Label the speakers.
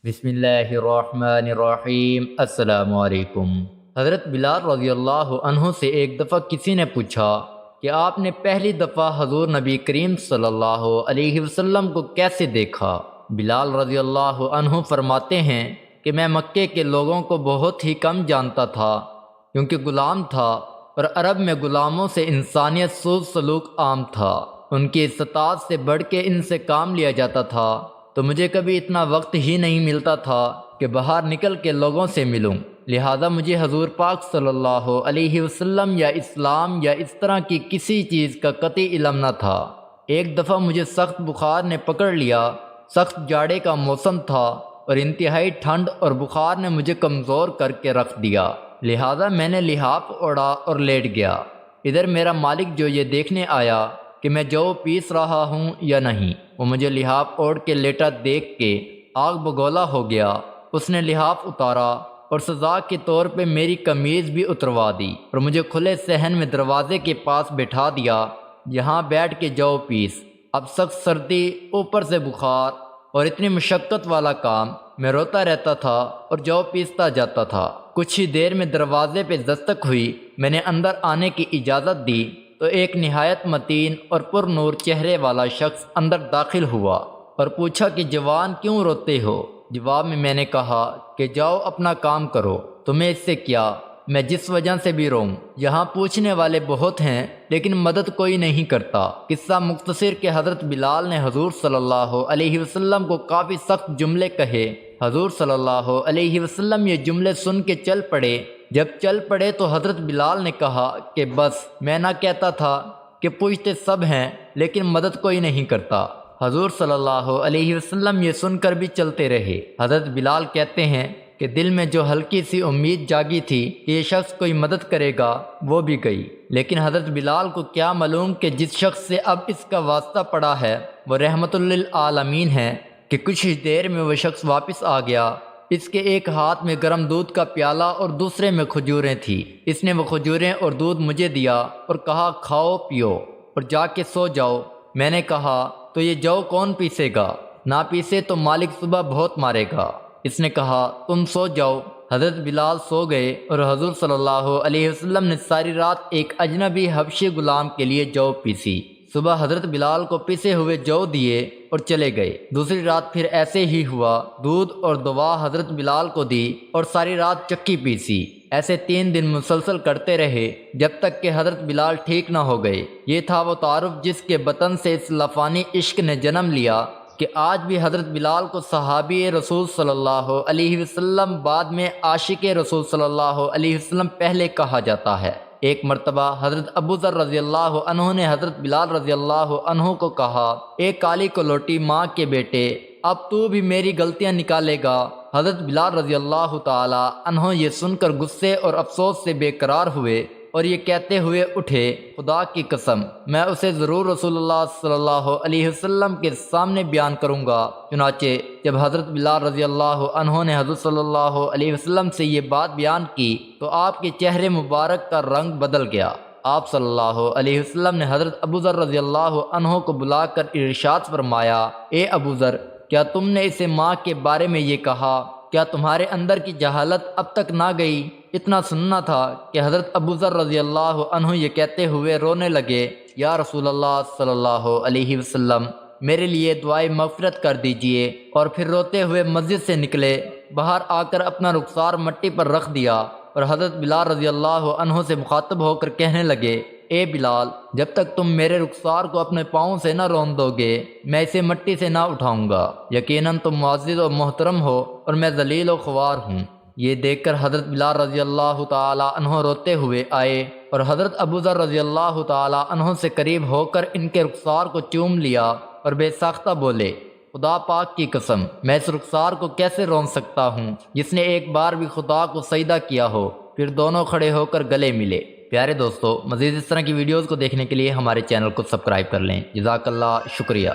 Speaker 1: بسم اللہ الرحمن الرحیم۔ السلام علیکم۔ حضرت بلال رضی اللہ عنہ سے ایک دفعہ کسی نے پوچھا کہ آپ نے پہلی دفعہ حضور نبی کریم صلی اللہ علیہ وسلم کو کیسے دیکھا؟ بلال رضی اللہ عنہ فرماتے ہیں کہ میں مکے کے لوگوں کو بہت ہی کم جانتا تھا، کیونکہ غلام تھا اور عرب میں غلاموں سے انسانیت سوز سلوک عام تھا۔ ان کی استطاعت سے بڑھ کے ان سے کام لیا جاتا تھا، تو مجھے کبھی اتنا وقت ہی نہیں ملتا تھا کہ باہر نکل کے لوگوں سے ملوں، لہذا مجھے حضور پاک صلی اللہ علیہ وسلم یا اسلام یا اس طرح کی کسی چیز کا قطعی علم نہ تھا۔ ایک دفعہ مجھے سخت بخار نے پکڑ لیا، سخت جاڑے کا موسم تھا اور انتہائی ٹھنڈ اور بخار نے مجھے کمزور کر کے رکھ دیا، لہذا میں نے لحاف اوڑھا اور لیٹ گیا۔ ادھر میرا مالک جو یہ دیکھنے آیا کہ میں جو پیس رہا ہوں یا نہیں، وہ مجھے لحاف اوڑھ کے لیٹا دیکھ کے آگ بگولا ہو گیا۔ اس نے لحاف اتارا اور سزا کے طور پہ میری قمیض بھی اتروا دی اور مجھے کھلے صحن میں دروازے کے پاس بٹھا دیا، یہاں بیٹھ کے جو پیس۔ اب سخت سردی، اوپر سے بخار اور اتنی مشقت والا کام، میں روتا رہتا تھا اور جو پیستا جاتا تھا۔ کچھ ہی دیر میں دروازے پہ دستک ہوئی، میں نے اندر آنے کی اجازت دی تو ایک نہایت متین اور پر نور چہرے والا شخص اندر داخل ہوا اور پوچھا کہ جوان کیوں روتے ہو؟ جواب میں نے کہا کہ جاؤ اپنا کام کرو، تمہیں اس سے کیا، میں جس وجہ سے بھی روؤں۔ یہاں پوچھنے والے بہت ہیں لیکن مدد کوئی نہیں کرتا۔ قصہ مختصر کہ حضرت بلال نے حضور صلی اللہ علیہ وسلم کو کافی سخت جملے کہے۔ حضور صلی اللہ علیہ وسلم یہ جملے سن کے چل پڑے۔ جب چل پڑے تو حضرت بلال نے کہا کہ بس، میں نہ کہتا تھا کہ پوچھتے سب ہیں لیکن مدد کوئی نہیں کرتا۔ حضور صلی اللہ علیہ وسلم یہ سن کر بھی چلتے رہے۔ حضرت بلال کہتے ہیں کہ دل میں جو ہلکی سی امید جاگی تھی کہ یہ شخص کوئی مدد کرے گا، وہ بھی گئی، لیکن حضرت بلال کو کیا معلوم کہ جس شخص سے اب اس کا واسطہ پڑا ہے وہ رحمت للعالمین ہے، کہ کچھ ہی دیر میں وہ شخص واپس آ گیا۔ اس کے ایک ہاتھ میں گرم دودھ کا پیالہ اور دوسرے میں کھجوریں تھیں۔ اس نے وہ کھجوریں اور دودھ مجھے دیا اور کہا کھاؤ پیو اور جا کے سو جاؤ۔ میں نے کہا تو یہ جو کون پیسے گا؟ نہ پیسے تو مالک صبح بہت مارے گا۔ اس نے کہا تم سو جاؤ۔ حضرت بلال سو گئے اور حضور صلی اللہ علیہ وسلم نے ساری رات ایک اجنبی حبشی غلام کے لیے جو پیسی۔ صبح حضرت بلال کو پیسے ہوئے جو دیے اور چلے گئے۔ دوسری رات پھر ایسے ہی ہوا، دودھ اور دوا حضرت بلال کو دی اور ساری رات چکی پیسی۔ ایسے 3 دن مسلسل کرتے رہے جب تک کہ حضرت بلال ٹھیک نہ ہو گئے۔ یہ تھا وہ تعارف جس کے بطن سے اس لفانی عشق نے جنم لیا کہ آج بھی حضرت بلال کو صحابی رسول صلی اللہ علیہ وسلم، بعد میں عاشق رسول صلی اللہ علیہ وسلم پہلے کہا جاتا ہے۔ ایک مرتبہ حضرت ابو ذر رضی اللہ عنہ نے حضرت بلال رضی اللہ عنہ کو کہا، اے کالی کلوٹی ماں کے بیٹے، اب تو بھی میری غلطیاں نکالے گا؟ حضرت بلال رضی اللہ تعالی عنہ یہ سن کر غصے اور افسوس سے بے قرار ہوئے اور یہ کہتے ہوئے اٹھے، خدا کی قسم میں اسے ضرور رسول اللہ صلی اللہ علیہ وسلم کے سامنے بیان کروں گا۔ چنانچہ جب حضرت بلال رضی اللہ عنہ نے حضرت صلی اللہ علیہ وسلم سے یہ بات بیان کی تو آپ کے چہرے مبارک کا رنگ بدل گیا۔ آپ صلی اللہ علیہ وسلم نے حضرت ابو ذر رضی اللہ عنہ کو بلا کر ارشاد فرمایا، اے ابو ذر، کیا تم نے اسے ماں کے بارے میں یہ کہا؟ کیا تمہارے اندر کی جہالت اب تک نہ گئی؟ اتنا سننا تھا کہ حضرت ابو ذر رضی اللہ عنہ یہ کہتے ہوئے رونے لگے، یا رسول اللہ صلی اللہ علیہ وسلم، میرے لیے دعائے مغفرت کر دیجئے، اور پھر روتے ہوئے مسجد سے نکلے۔ باہر آ کر اپنا رخسار مٹی پر رکھ دیا اور حضرت بلال رضی اللہ عنہ سے مخاطب ہو کر کہنے لگے، اے بلال، جب تک تم میرے رخسار کو اپنے پاؤں سے نہ رون دو گے میں اسے مٹی سے نہ اٹھاؤں گا۔ یقیناً تم معزز و محترم ہو اور میں ذلیل و خوار ہوں۔ یہ دیکھ کر حضرت بلال رضی اللہ تعالی عنہ روتے ہوئے آئے اور حضرت ابو ذر رضی اللہ تعالی عنہ سے قریب ہو کر ان کے رخسار کو چوم لیا اور بے ساختہ بولے، خدا پاک کی قسم میں اس رخسار کو کیسے رون سکتا ہوں جس نے ایک بار بھی خدا کو سجدہ کیا ہو؟ پھر دونوں کھڑے ہو کر گلے ملے۔ پیارے دوستو، مزید اس طرح کی ویڈیوز کو دیکھنے کے لیے ہمارے چینل کو سبسکرائب کر لیں۔ جزاک اللہ، شکریہ۔